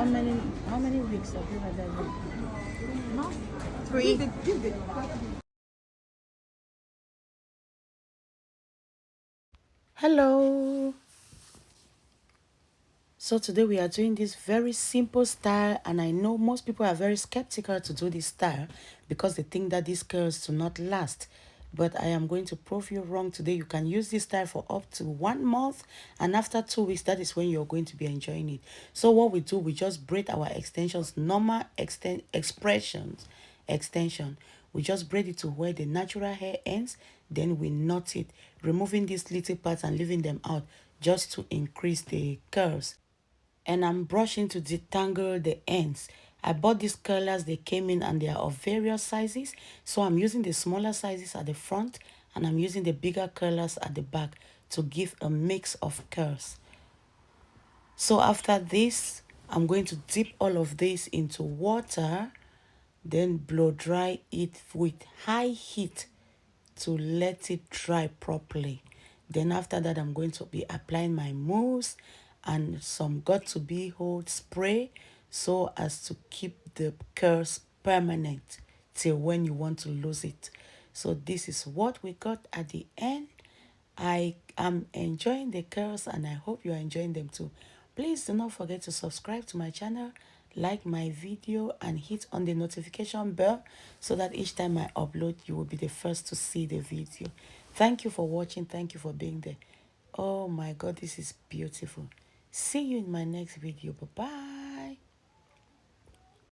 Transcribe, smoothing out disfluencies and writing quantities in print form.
how many weeks have you had that? No. 3. Give it. Hello. So today we are doing this very simple style, and I know most people are very skeptical to do this style because they think that these curls do not last. But I am going to prove you wrong today. You can use this style for up to 1 month, and after 2 weeks, that is when you're going to be enjoying it. So what we do, we just braid our extensions, normal extension. We just braid it to where the natural hair ends, then we knot it, removing these little parts and leaving them out just to increase the curls. And I'm brushing to detangle the ends. I bought these curlers, they came in and they are of various sizes. So I'm using the smaller sizes at the front and I'm using the bigger curlers at the back to give a mix of curls. So after this, I'm going to dip all of this into water, then blow dry it with high heat to let it dry properly. Then after that, I'm going to be applying my mousse and some got to be hold spray so as to keep the curls permanent till when you want to lose it. So this is what we got at the end. I am enjoying the curls and I hope you are enjoying them too. Please do not forget to subscribe to my channel, like my video and hit on the notification bell so that each time I upload you will be the first to see the video. Thank you for watching. Thank you for being there. Oh my God, this is beautiful. See you in my next video. Bye-bye.